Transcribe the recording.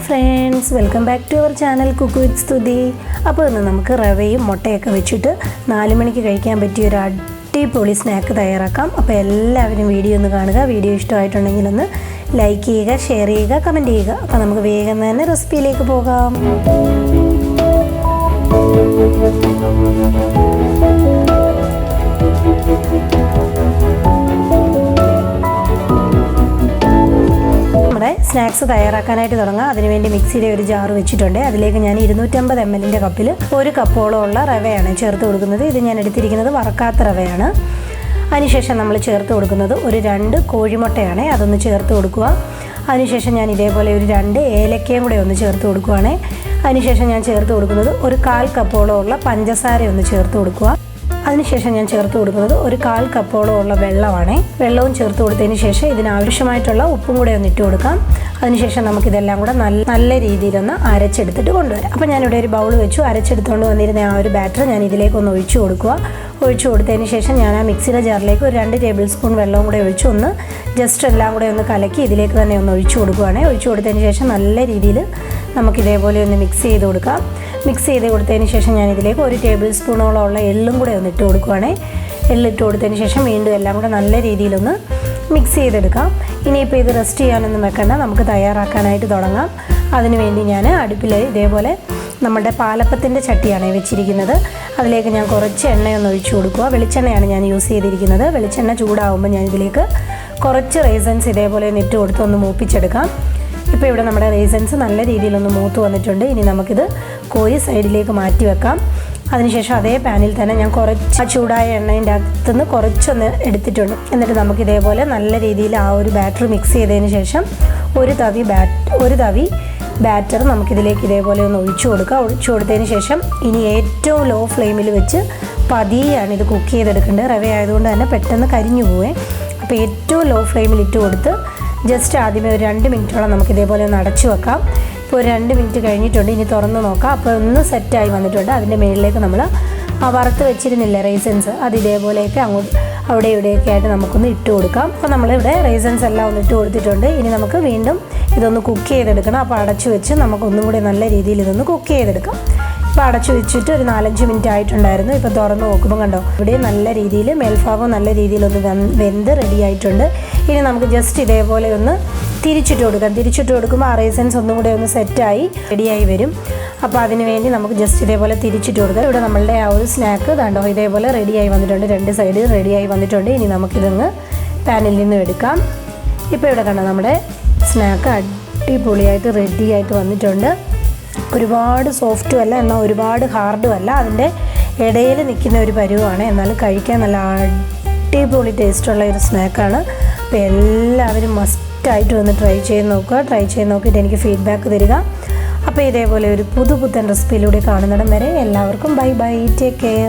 Friends, welcome back to our channel cook with Stuthi. അപ്പോൾ ഇന്ന് നമുക്ക് റവയും മുട്ടയൊക്കെ വെച്ചിട്ട് 4 മണിക്ക് കഴിക്കാൻ പറ്റിയ ഒരു അടിപൊളി സ്നാക്ക് തയ്യാറാക്കാം. അപ്പോൾ എല്ലാവരും വീഡിയോ ഒന്ന് കാണുക. വീഡിയോ ഇഷ്ടമായിട്ടുണ്ടെങ്കിൽ ഒന്ന് ലൈക്ക് ചെയ്യുക, ഷെയർ ചെയ്യുക, കമൻറ്റ് ചെയ്യുക. അപ്പോൾ നമുക്ക് വേഗം തന്നെ റെസിപ്പിയിലേക്ക് പോകാം. സ്നാക്സ് തയ്യാറാക്കാനായിട്ട് തുടങ്ങാം. അതിനുവേണ്ടി മിക്സിയുടെ ഒരു ജാർ വെച്ചിട്ടുണ്ട്. അതിലേക്ക് ഞാൻ 250 ml കപ്പിൽ 1 കപ്പോളം ഉള്ള റവയാണ് ചേർത്ത് കൊടുക്കുന്നത്. ഇത് ഞാൻ എടുത്തിരിക്കുന്നത് വറക്കാത്ത റവയാണ്. അതിനുശേഷം നമ്മൾ ചേർത്ത് കൊടുക്കുന്നത് ഒരു 2 കോഴിമുട്ടയാണ്. അതൊന്ന് ചേർത്ത് കൊടുക്കുക. അതിനുശേഷം ഞാൻ ഇതേപോലെ ഒരു 2 ഏലക്കയും കൂടെ ഒന്ന് ചേർത്ത് കൊടുക്കുകയാണ്. അതിനുശേഷം ഞാൻ ചേർത്ത് കൊടുക്കുന്നത് ഒരു 1/4 കപ്പോളം ഉള്ള പഞ്ചസാര ഒന്ന് ചേർത്ത് കൊടുക്കുക. അതിനുശേഷം ഞാൻ ചേർത്ത് കൊടുക്കുന്നത് ഒരു 1/4 കപ്പോളം ഉള്ള വെള്ളമാണ്. വെള്ളവും ചേർത്ത് കൊടുത്തതിന് ശേഷം ഇതിനാവശ്യമായിട്ടുള്ള ഉപ്പും കൂടെ ഒന്ന് ഇട്ട് കൊടുക്കാം. അതിനുശേഷം നമുക്കിതെല്ലാം കൂടെ നല്ല രീതിയിലൊന്ന് അരച്ചെടുത്തിട്ട് കൊണ്ടുവരാം. അപ്പോൾ ഞാനിവിടെ ഒരു ബൗൾ വെച്ചു. അരച്ചെടുത്തുകൊണ്ട് വന്നിരുന്ന ആ ഒരു ബാറ്റർ ഞാൻ ഇതിലേക്കൊന്ന് ഒഴിച്ചു കൊടുക്കുക. ഒഴിച്ചു കൊടുത്തതിന് ശേഷം ഞാൻ ആ മിക്സിയുടെ ജാറിലേക്ക് ഒരു 2 ടേബിൾ സ്പൂൺ വെള്ളവും കൂടെ ഒഴിച്ച് ഒന്ന് ജസ്റ്റ് എല്ലാം കൂടെ ഒന്ന് കലക്കി ഇതിലേക്ക് തന്നെ ഒന്ന് ഒഴിച്ചു കൊടുക്കുകയാണ്. ഒഴിച്ചു കൊടുത്തതിന് ശേഷം നല്ല രീതിയിൽ നമുക്കിതേപോലെ ഒന്ന് മിക്സ് ചെയ്ത് കൊടുക്കാം. മിക്സ് ചെയ്ത് കൊടുത്തതിന് ശേഷം ഞാൻ ഇതിലേക്ക് 1 ടേബിൾ സ്പൂണോളം ഉള്ള എള്ളും കൂടെ ഒന്ന് ഇട്ട് കൊടുക്കുകയാണ്. എള്ളിട്ട് കൊടുത്തതിന് ശേഷം വീണ്ടും എല്ലാം കൂടെ നല്ല രീതിയിലൊന്ന് മിക്സ് ചെയ്തെടുക്കാം. ഇനിയിപ്പോൾ ഇത് റെസ്റ്റ് ചെയ്യാനൊന്നും വെക്കണ്ട, നമുക്ക് തയ്യാറാക്കാനായിട്ട് തുടങ്ങാം. അതിനുവേണ്ടി ഞാൻ അടുപ്പിൽ ഇതേപോലെ നമ്മുടെ പാലപ്പത്തിൻ്റെ ചട്ടിയാണ് വെച്ചിരിക്കുന്നത്. അതിലേക്ക് ഞാൻ കുറച്ച് എണ്ണയൊന്ന് ഒഴിച്ചു കൊടുക്കുക. വെളിച്ചെണ്ണയാണ് ഞാൻ യൂസ് ചെയ്തിരിക്കുന്നത്. വെളിച്ചെണ്ണ ചൂടാകുമ്പോൾ ഞാൻ ഇതിലേക്ക് കുറച്ച് റൈസൻസ് ഇതേപോലെ ഒന്ന് ഇട്ട് കൊടുത്ത് ഒന്ന് മൂപ്പിച്ചെടുക്കാം. ഇപ്പോൾ ഇവിടെ നമ്മുടെ റൈസൻസ് നല്ല രീതിയിലൊന്ന് മൂത്ത് വന്നിട്ടുണ്ട്. ഇനി നമുക്കിത് കോരി സൈഡിലേക്ക് മാറ്റി വെക്കാം. അതിനുശേഷം അതേ പാനിൽ തന്നെ ഞാൻ കുറച്ച് ചൂടായ എണ്ണേൻ്റെ അകത്തുനിന്ന് കുറച്ചൊന്ന് എടുത്തിട്ടുണ്ട്. എന്നിട്ട് നമുക്കിതേപോലെ നല്ല രീതിയിൽ ആ ഒരു ബാറ്റർ മിക്സ് ചെയ്തതിന് ശേഷം ഒരു തവി ബാറ്റർ നമുക്കിതിലേക്ക് ഇതേപോലെ ഒന്ന് ഒഴിച്ചു കൊടുക്കുക. ഒഴിച്ചു കൊടുത്തതിന് ശേഷം ഇനി ഏറ്റവും ലോ ഫ്ലെയിമിൽ വെച്ച് പതിയാണ് ഇത് കുക്ക് ചെയ്തെടുക്കേണ്ടത്. റവ ആയതുകൊണ്ട് തന്നെ പെട്ടെന്ന് കരിഞ്ഞു പോവേ. അപ്പോൾ ഏറ്റവും ലോ ഫ്ലെയിമിൽ ഇട്ട് കൊടുത്ത് ജസ്റ്റ് ആദ്യമേ ഒരു 2 മിനിറ്റോളം നമുക്കിതേപോലെ ഒന്ന് അടച്ചു വെക്കാം. ഇപ്പോൾ ഒരു 2 മിനിറ്റ് കഴിഞ്ഞിട്ടുണ്ട്. ഇനി തുറന്ന് നോക്കാം. അപ്പോൾ ഒന്ന് സെറ്റായി വന്നിട്ടുണ്ട്. അതിൻ്റെ മുകളിലേക്ക് നമ്മൾ ആ വറുത്ത് വെച്ചിരുന്നില്ല റൈസൻസ്, അത് ഇതേപോലെയൊക്കെ അവിടെ ഇവിടെയൊക്കെ ആയിട്ട് നമുക്കൊന്ന് ഇട്ട് കൊടുക്കാം. അപ്പോൾ നമ്മളിവിടെ റൈസൻസ് എല്ലാം ഒന്ന് ഇട്ട് കൊടുത്തിട്ടുണ്ട്. ഇനി നമുക്ക് വീണ്ടും ഇതൊന്ന് കുക്ക് ചെയ്തെടുക്കണം. അപ്പോൾ അടച്ചു വെച്ച് നമുക്കൊന്നും കൂടി നല്ല രീതിയിൽ ഇതൊന്ന് കുക്ക് ചെയ്തെടുക്കാം. ഇപ്പോൾ അടച്ചു വെച്ചിട്ട് ഒരു 4-5 മിനിറ്റ് ആയിട്ടുണ്ടായിരുന്നു. ഇപ്പോൾ തുറന്ന് നോക്കുമ്പോൾ കണ്ടോ, ഇവിടെ നല്ല രീതിയിൽ മേൽഭാഗം നല്ല രീതിയിലൊന്ന് വെന്ത് റെഡി ആയിട്ടുണ്ട്. ഇനി നമുക്ക് ജസ്റ്റ് ഇതേപോലെ ഒന്ന് തിരിച്ചിട്ട് കൊടുക്കാം. തിരിച്ചിട്ട് കൊടുക്കുമ്പോൾ ആ റൈസൻസ് ഒന്നും കൂടെ ഒന്ന് സെറ്റായി റെഡിയായി വരും. അപ്പോൾ അതിന് വേണ്ടി നമുക്ക് ജസ്റ്റ് ഇതേപോലെ തിരിച്ചിട്ട് കൊടുക്കാം. ഇവിടെ നമ്മളുടെ ആ ഒരു സ്നാക്ക് കണ്ടോ ഇതേപോലെ റെഡിയായി വന്നിട്ടുണ്ട്. 2 സൈഡ് റെഡിയായി വന്നിട്ടുണ്ട്. ഇനി നമുക്കിതൊന്ന് പാനിൽ നിന്നും എടുക്കാം. ഇപ്പോൾ ഇവിടെ കണ്ടോ നമ്മുടെ സ്നാക്ക് അടിപൊളിയായിട്ട് റെഡിയായിട്ട് വന്നിട്ടുണ്ട്. ഒരുപാട് സോഫ്റ്റും അല്ല, എന്നാൽ ഒരുപാട് ഹാർഡും അല്ല. അതിൻ്റെ ഇടയിൽ നിൽക്കുന്ന ഒരു പരുവമാണ്. എന്നാലും കഴിക്കാൻ നല്ല അടിപൊളി ടേസ്റ്റുള്ള ഒരു സ്നാക്കാണ്. അപ്പോൾ എല്ലാവരും മസ്റ്റായിട്ട് വന്ന് ട്രൈ ചെയ്ത് നോക്കുക. ട്രൈ ചെയ്ത് നോക്കിയിട്ട് എനിക്ക് ഫീഡ്ബാക്ക് തരിക. അപ്പോൾ ഇതേപോലെ ഒരു പുതുപുത്തൻ റെസിപ്പിയിലൂടെ കാണുന്നിടം വരെ എല്ലാവർക്കും ബൈ ബൈ, ടേക്ക് കെയർ.